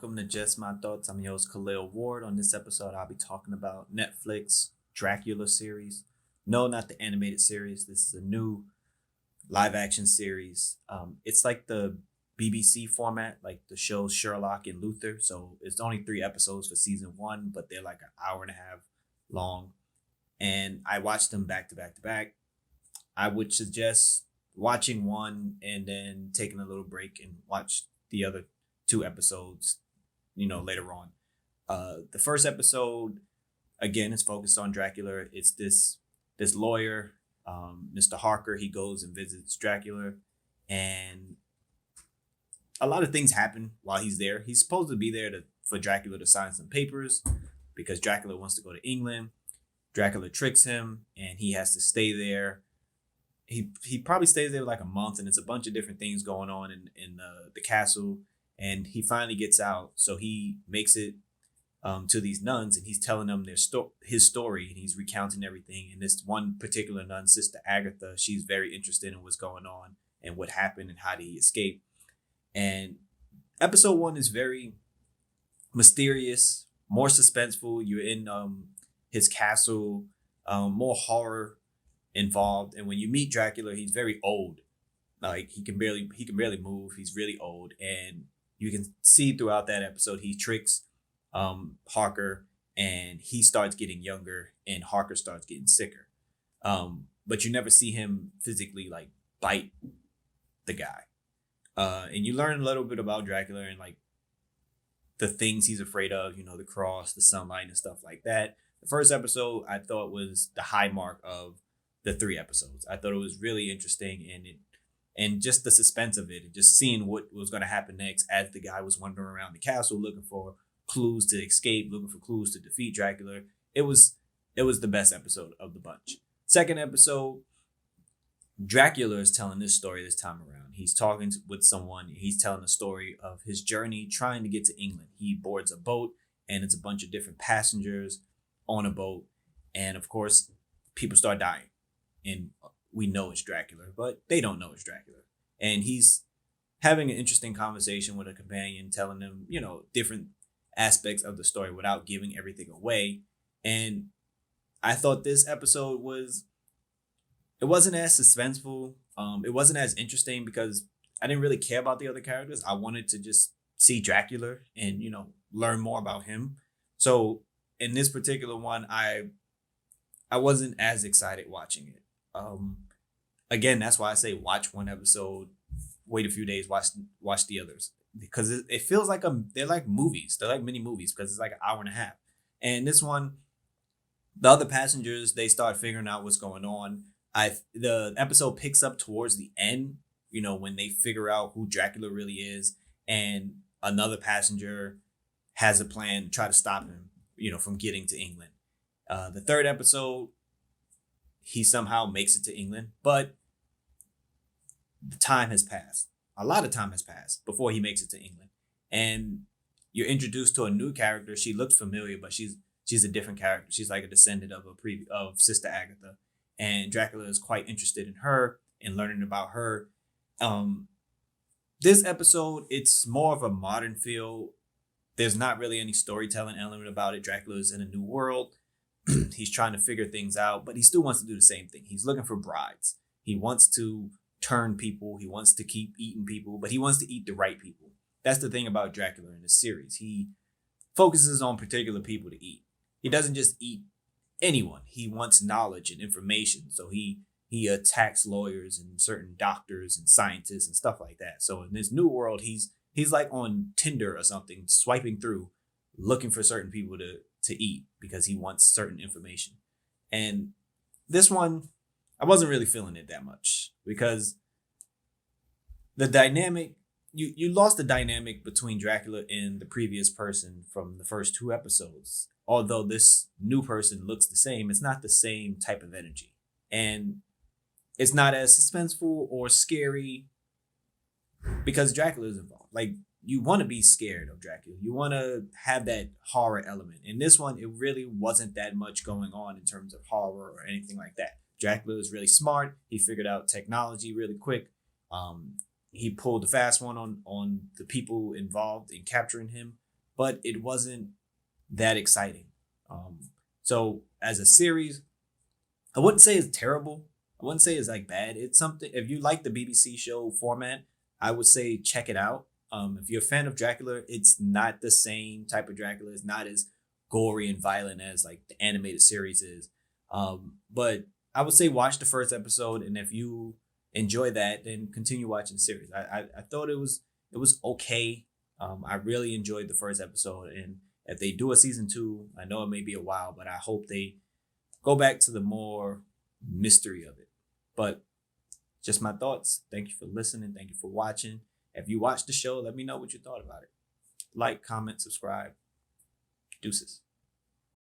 welcome to Just My Thoughts. I'm your host Khaleel Ward. On this episode, I'll be talking about Netflix Dracula series. No, not the animated series. This is a new live action series. It's like the BBC format, like the shows Sherlock and Luther. So it's only 3 episodes for season one, but they're like an hour and a half long. And I watched them back to back to back. I would suggest watching one and then taking a little break and watch the other 2 episodes, later on. The first episode, again, is focused on Dracula. It's this lawyer, Mr. Harker. He goes and visits Dracula, and a lot of things happen while he's there. He's supposed to be there for Dracula to sign some papers because Dracula wants to go to England. Dracula tricks him, and he has to stay there. He probably stays there like a month, and it's a bunch of different things going on in the castle. And he finally gets out, so he makes it to these nuns, and he's telling them his story, and he's recounting everything. And this one particular nun, Sister Agatha, she's very interested in what's going on and what happened and how did he escape. And episode one is very mysterious, more suspenseful. You're in his castle, more horror involved. And when you meet Dracula, he's very old. Like he can barely move. He's really old, and you can see throughout that episode he tricks Harker, and he starts getting younger, and Harker starts getting sicker. But you never see him physically like bite the guy. And you learn a little bit about Dracula and like the things he's afraid of. The cross, the sunlight, and stuff like that. The first episode I thought was the high mark of the 3 episodes. I thought it was really interesting, and just the suspense of it, and just seeing what was going to happen next as the guy was wandering around the castle looking for clues to escape, looking for clues to defeat Dracula. It was the best episode of the bunch. Second episode, Dracula is telling this story this time around. He's talking with someone. He's telling the story of his journey trying to get to England. He boards a boat, and it's a bunch of different passengers on a boat. And of course, people start dying. And we know it's Dracula, but they don't know it's Dracula. And he's having an interesting conversation with a companion, telling them, different aspects of the story without giving everything away. And I thought this episode it wasn't as suspenseful. It wasn't as interesting because I didn't really care about the other characters. I wanted to just see Dracula and, learn more about him. So in this particular one, I wasn't as excited watching it. Again, that's why I say watch one episode, wait a few days, watch the others, because it feels like they're like movies. They're like mini movies because it's like an hour and a half. And this one, the other passengers, they start figuring out what's going on. The episode picks up towards the end, when they figure out who Dracula really is, and another passenger has a plan to try to stop him, from getting to England. The third episode, he somehow makes it to England, but the time has passed. A lot of time has passed before he makes it to England. And you're introduced to a new character. She looks familiar, but she's a different character. She's like a descendant of Sister Agatha. And Dracula is quite interested in her and learning about her. This episode, it's more of a modern feel. There's not really any storytelling element about it. Dracula is in a new world. He's trying to figure things out, but he still wants to do the same thing. He's looking for brides. He wants to turn people. He wants to keep eating people, but he wants to eat the right people. That's the thing about Dracula in this series. He focuses on particular people to eat. He doesn't just eat anyone. He wants knowledge and information. So he attacks lawyers and certain doctors and scientists and stuff like that. So in this new world, he's like on Tinder or something, swiping through, looking for certain people to eat because he wants certain information. And this one, I wasn't really feeling it that much because the dynamic, you lost the dynamic between Dracula and the previous person from the first 2 episodes. Although this new person looks the same, it's not the same type of energy. And it's not as suspenseful or scary because Dracula is involved. Like, you want to be scared of Dracula. You want to have that horror element. In this one, it really wasn't that much going on in terms of horror or anything like that. Dracula is really smart. He figured out technology really quick. He pulled the fast one on the people involved in capturing him. but it wasn't that exciting. So as a series, I wouldn't say it's terrible. I wouldn't say it's like bad. It's something. If you like the BBC show format, I would say check it out. If you're a fan of Dracula, it's not the same type of Dracula. It's not as gory and violent as like the animated series is. But I would say watch the first episode, and if you enjoy that, then continue watching the series. I thought it was okay. I really enjoyed the first episode, and if they do a season two, I know it may be a while, but I hope they go back to the more mystery of it. But just my thoughts. Thank you for listening. Thank you for watching. If you watched the show, let me know what you thought about it. Like, comment, subscribe. Deuces.